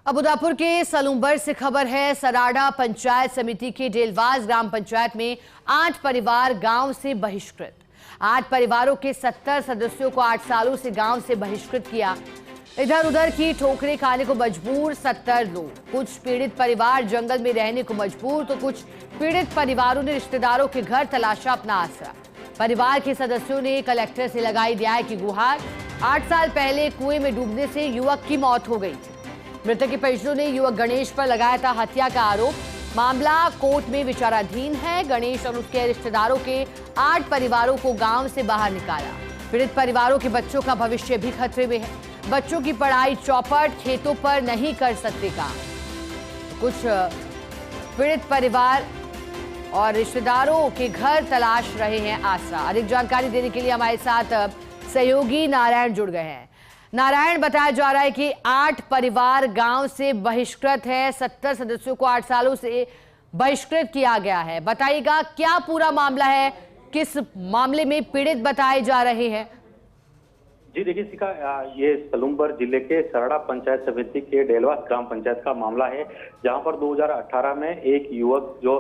अब उदयपुर के सलूंबर से खबर है। सराड़ा पंचायत समिति के डेलवास ग्राम पंचायत में 8 परिवार गांव से बहिष्कृत। 8 परिवारों के 70 सदस्यों को 8 सालों से गांव से बहिष्कृत किया। इधर उधर की ठोकरें खाने को मजबूर 70 लोग। कुछ पीड़ित परिवार जंगल में रहने को मजबूर, तो कुछ पीड़ित परिवारों ने रिश्तेदारों के घर तलाशा अपना आसरा। परिवार के सदस्यों ने कलेक्टर से लगाई न्याय की गुहार। 8 साल पहले कुएं में डूबने से युवक की मौत हो गई थी। मृतक के परिजनों ने युवक गणेश पर लगाया था हत्या का आरोप। मामला कोर्ट में विचाराधीन है। गणेश और उसके रिश्तेदारों के 8 परिवारों को गांव से बाहर निकाला। पीड़ित परिवारों के बच्चों का भविष्य भी खतरे में है। बच्चों की पढ़ाई चौपट, खेतों पर नहीं कर सकते काम। कुछ पीड़ित परिवार और रिश्तेदारों के घर तलाश रहे हैं आसरा। अधिक जानकारी देने के लिए हमारे साथ सहयोगी नारायण जुड़ गए हैं। नारायण, बताया जा रहा है कि 8 परिवार गांव से बहिष्कृत है। 70 सदस्यों को 8 सालों से बहिष्कृत किया गया है। बताइएगा क्या पूरा मामला है, किस मामले में पीड़ित बताए जा रहे हैं? जी देखिए शिखा, ये सलूंबर जिले के सराड़ा पंचायत समिति के डेलवास ग्राम पंचायत का मामला है, जहां पर 2018 में एक युवक जो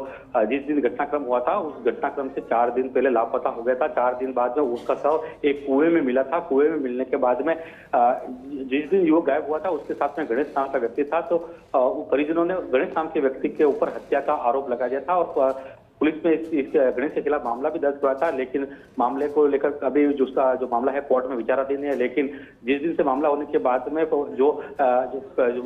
जिस दिन घटनाक्रम हुआ था उस घटनाक्रम से 4 दिन पहले लापता हो गया था। 4 दिन बाद में उसका शव एक कुएं में मिला था। कुएं में मिलने के बाद में जिस दिन युवक गायब हुआ था उसके साथ में गणेश नाम का व्यक्ति था। तो परिजनों ने गणेश नाम के व्यक्ति के ऊपर हत्या का आरोप लगा दिया था और पुलिस में इस गणेश के खिलाफ मामला भी दर्ज हुआ था। लेकिन मामले को लेकर अभी उसका जो मामला है कोर्ट में विचाराधीन है। लेकिन जिस दिन से मामला होने के बाद में जो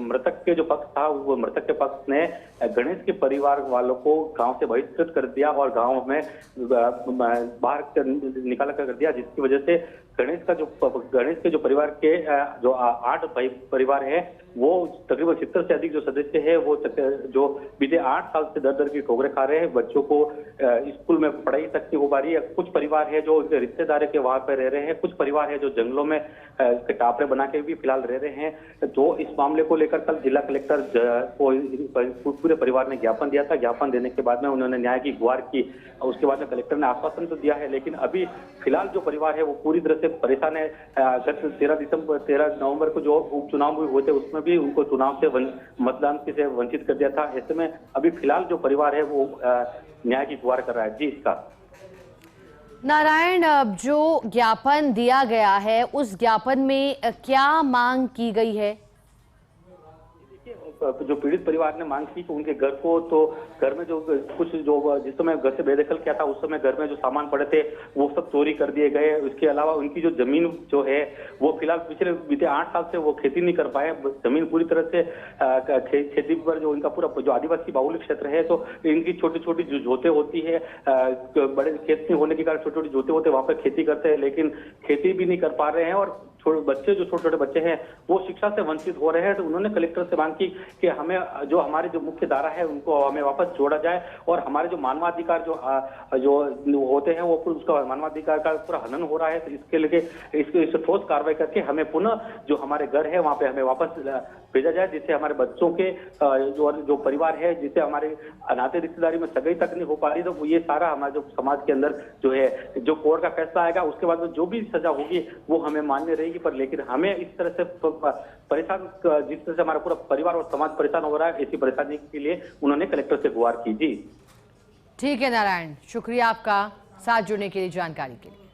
मृतक के जो पक्ष था, वो मृतक के पक्ष ने गणेश के परिवार वालों को गांव से बहिष्कृत कर दिया और गांव में बाहर निकाला कर दिया, जिसकी वजह से गणेश के जो परिवार के जो 8 परिवार है वो तकरीबन 70 से अधिक जो सदस्य है वो जो बीते 8 साल से दर की ठोकरें खा रहे हैं। बच्चों को स्कूल में पढ़ाई तक नहीं हो पा रही है। कुछ परिवार है जो रिश्तेदार के वहां पर रह रहे हैं। कुछ परिवार है जो जंगलों में टापरे बना के भी फिलहाल रह रहे हैं। तो इस मामले को लेकर कल जिला कलेक्टर को पूरे परिवार ने ज्ञापन दिया था। ज्ञापन देने के बाद में उन्होंने न्याय की गुहार की। उसके बाद में कलेक्टर ने आश्वासन तो दिया है, लेकिन अभी फिलहाल जो परिवार है वो पूरी तरह से परेशान है। गत 13 नवंबर को जो उपचुनाव हुए थे उसमें भी उनको चुनाव से मतदान से वंचित कर दिया था। ऐसे में अभी फिलहाल जो परिवार है वो न्याय की गुहार कर रहा है। जी इसका नारायण, जो ज्ञापन दिया गया है उस ज्ञापन में क्या मांग की गई है? जो पीड़ित परिवार ने मांग की कि उनके घर को, तो घर में जो कुछ जो जिस समय घर से बेदखल किया था उस समय घर में जो सामान पड़े थे वो सब चोरी कर दिए गए। उसके अलावा उनकी जो जमीन जो है वो फिलहाल पिछले बीते 8 साल से वो खेती नहीं कर पाए। जमीन पूरी तरह से खेती पर जो उनका पूरा जो आदिवासी बाहुल्य क्षेत्र है, तो इनकी छोटी छोटी जो जोतें होती है, बड़े खेत नहीं होने के कारण छोटी छोटी जोतें होते वहां पर खेती करते हैं, लेकिन खेती भी नहीं कर पा रहे हैं और बच्चे जो छोटे छोटे बच्चे हैं वो शिक्षा से वंचित हो रहे हैं। तो उन्होंने कलेक्टर से मांग की कि हमें जो हमारी जो मुख्य धारा है उनको हमें वापस जोड़ा जाए और हमारे जो मानवाधिकार जो होते हैं वो उसका मानवाधिकार का पूरा हनन हो रहा है। तो इसके लिए इस ठोस कार्रवाई करके हमें पुनः जो हमारे घर है वहां पे हमें वापस भेजा जाए, जिससे हमारे बच्चों के जो परिवार है, जिससे हमारे नाते रिश्तेदारी में सगाई तक नहीं हो पा रही, तो ये सारा हमारे जो समाज के अंदर जो है जो कोर्ट का फैसला आएगा उसके बाद में जो भी सजा होगी वो हमें मान्य रहेगी। पर लेकिन हमें इस तरह से परेशान, जिस तरह से हमारा पूरा परिवार और समाज परेशान हो रहा है, ऐसी परेशानी के लिए उन्होंने कलेक्टर से गुहार की। जी ठीक है नारायण, शुक्रिया आपका साथ जुड़ने के लिए, जानकारी के लिए।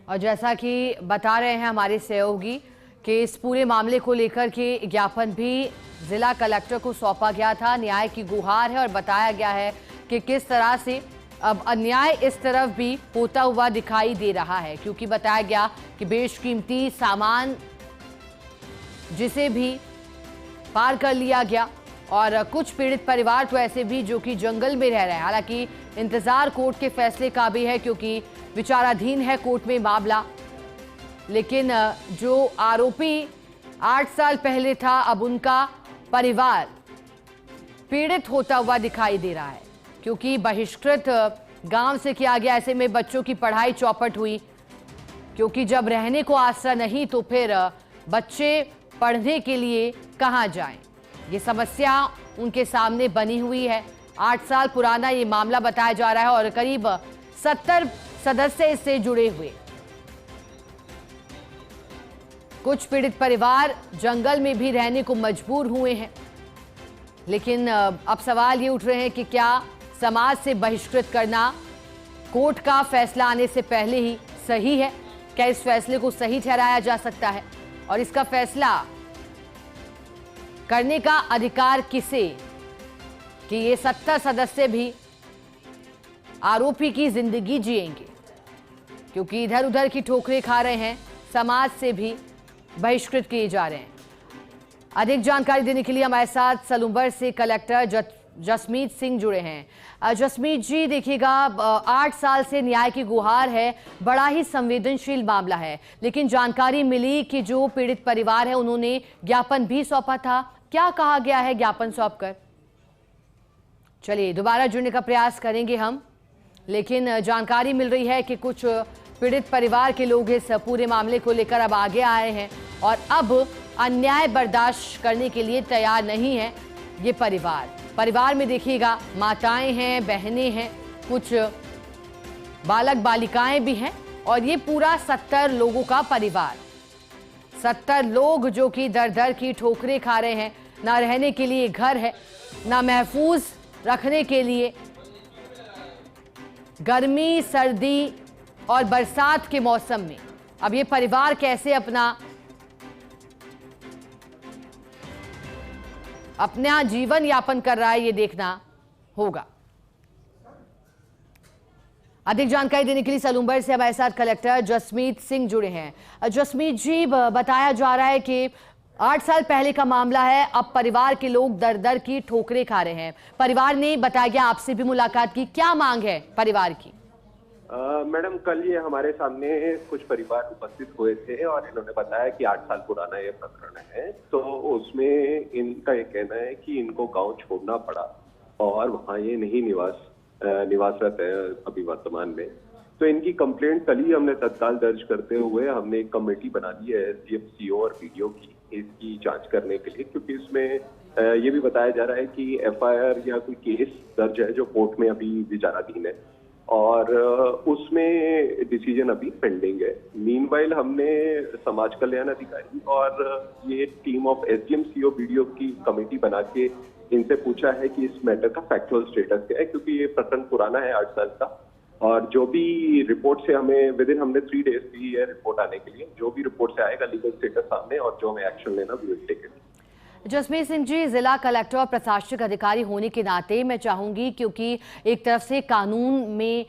और जैसा कि बता रहे हैं हमारे सहयोगी कि इस पूरे मामले को लेकर के ज्ञापन भी जिला कलेक्टर को सौंपा गया था। न्याय की गुहार है और बताया गया है कि किस तरह से अब अन्याय इस तरफ भी होता हुआ दिखाई दे रहा है, क्योंकि बताया गया कि बेशकीमती सामान जिसे भी पार कर लिया गया और कुछ पीड़ित परिवार तो ऐसे भी जो कि जंगल में रह रहे हैं। हालांकि इंतजार कोर्ट के फैसले का भी है, क्योंकि विचाराधीन है कोर्ट में मामला। लेकिन जो आरोपी 8 साल पहले था, अब उनका परिवार पीड़ित होता हुआ दिखाई दे रहा है, क्योंकि बहिष्कृत गांव से किया गया। ऐसे में बच्चों की पढ़ाई चौपट हुई, क्योंकि जब रहने को आसरा नहीं तो फिर बच्चे पढ़ने के लिए कहां जाएं? ये समस्या उनके सामने बनी हुई है। 8 साल पुराना ये मामला बताया जा रहा है और करीब 70 सदस्य इससे जुड़े हुए। कुछ पीड़ित परिवार जंगल में भी रहने को मजबूर हुए हैं। लेकिन अब सवाल ये उठ रहे हैं कि क्या समाज से बहिष्कृत करना कोर्ट का फैसला आने से पहले ही सही है? क्या इस फैसले को सही ठहराया जा सकता है? और इसका फैसला करने का अधिकार किसे कि ये 70 सदस्य भी आरोपी की जिंदगी जिएंगे? क्योंकि इधर उधर की ठोकरें खा रहे हैं, समाज से भी बहिष्कृत किए जा रहे हैं। अधिक जानकारी देने के लिए हमारे साथ सलूंबर से कलेक्टर जसमीत सिंह जुड़े हैं। जसमीत जी, देखिएगा 8 साल से न्याय की गुहार है, बड़ा ही संवेदनशील मामला है, लेकिन जानकारी मिली कि जो पीड़ित परिवार है उन्होंने ज्ञापन भी सौंपा था। क्या कहा गया है ज्ञापन सौंपकर? चलिए दोबारा जुड़ने का प्रयास करेंगे हम, लेकिन जानकारी मिल रही है कि कुछ पीड़ित परिवार के लोग इस पूरे मामले को लेकर अब आगे आए हैं और अब अन्याय बर्दाश्त करने के लिए तैयार नहीं है ये परिवार में देखिएगा माताएं हैं, बहनें हैं, कुछ बालक बालिकाएं भी हैं और ये पूरा 70 लोगों का परिवार, 70 लोग जो कि दर दर की ठोकरें खा रहे हैं। ना रहने के लिए घर है, ना महफूज रखने के लिए। गर्मी, सर्दी और बरसात के मौसम में अब ये परिवार कैसे अपना जीवन यापन कर रहा है, ये देखना होगा। अधिक जानकारी देने के लिए सलूंबर से हमारे साथ कलेक्टर जसमीत सिंह जुड़े हैं। जसमीत जी, बताया जा रहा है कि 8 साल पहले का मामला है, अब परिवार के लोग दर दर की ठोकरें खा रहे हैं। परिवार ने बताया गया, आपसे भी मुलाकात की, क्या मांग है परिवार की? मैडम, कल ये हमारे सामने कुछ परिवार उपस्थित हुए थे और इन्होंने बताया कि 8 साल पुराना ये प्रकरण है। तो उसमें इनका ये कहना है कि इनको गांव छोड़ना पड़ा और वहाँ ये नहीं निवासरत है अभी वर्तमान में। तो इनकी कंप्लेंट कल ही हमने तत्काल दर्ज करते हुए हमने एक कमेटी बना दी है एसडीएम, सीओ और पीडीओ की, इसकी जांच करने के लिए, क्योंकि इसमें ये भी बताया जा रहा है कि एफआईआर या कोई केस दर्ज है जो कोर्ट में अभी विचाराधीन है और उसमें डिसीजन अभी पेंडिंग है। मीनवाइल हमने समाज कल्याण अधिकारी और ये team of SDM, CO, BDO की कमेटी बना के इनसे पूछा है कि इस मैटर का फैक्चुअल स्टेटस क्या है, क्योंकि ये प्रकरण पुराना है 8 साल का। और जो भी रिपोर्ट से हमने 3 डेज दी है रिपोर्ट आने के लिए, जो भी रिपोर्ट से आएगा लीगल स्टेटस सामने और जो हमें एक्शन लेना we will take it. Jasmeet Singh ji, जिला कलेक्टर और प्रशासनिक अधिकारी होने के नाते मैं चाहूंगी, क्योंकि एक तरफ से कानून में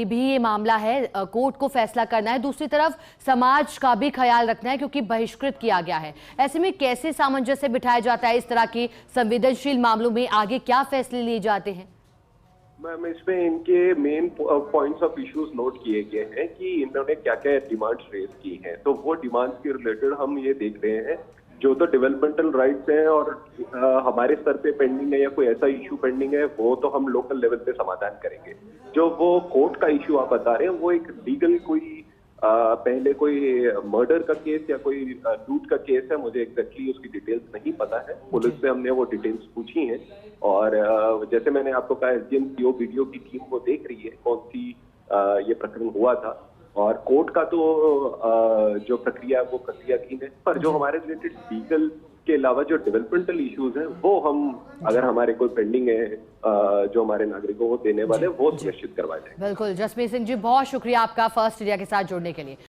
भी ये मामला है, कोर्ट को फैसला करना है, दूसरी तरफ समाज का भी ख्याल रखना है क्योंकि बहिष्कृत किया गया है। ऐसे में कैसे सामंजस्य बिठाया जाता है? इस तरह के संवेदनशील मामलों में आगे क्या फैसले लिए जाते हैं? मैम, इसमें इनके main points of issues note किए गए हैं कि इन्होंने क्या क्या डिमांड्स रेज की हैं। तो वो डिमांड्स के रिलेटेड हम ये देख रहे हैं, जो तो डेवलपमेंटल राइट्स हैं और हमारे स्तर पे पेंडिंग है या कोई ऐसा इशू पेंडिंग है, वो तो हम लोकल लेवल पे समाधान करेंगे। जो वो कोर्ट का इशू आप बता रहे हैं, वो एक लीगल कोई पहले कोई मर्डर का केस या कोई लूट का केस है, मुझे एग्जैक्टली उसकी डिटेल्स नहीं पता है। पुलिस से हमने वो डिटेल्स पूछी हैं और जैसे मैंने आपको कहा, एसडीएम, सीओ, बीडीओ की टीम वो देख रही है कौन सी ये प्रकरण हुआ था और कोर्ट का तो जो प्रक्रिया है वो प्रक्रियाधीन है। पर जो हमारे रिलेटेड लीगल के अलावा जो डेवलपमेंटल इश्यूज हैं, वो हम अगर हमारे कोई पेंडिंग है जो हमारे नागरिकों को देने वाले, वो सुनिश्चित करवाए जाएंगे। बिल्कुल जसमीत सिंह जी, बहुत शुक्रिया आपका फर्स्ट इंडिया के साथ जुड़ने के लिए।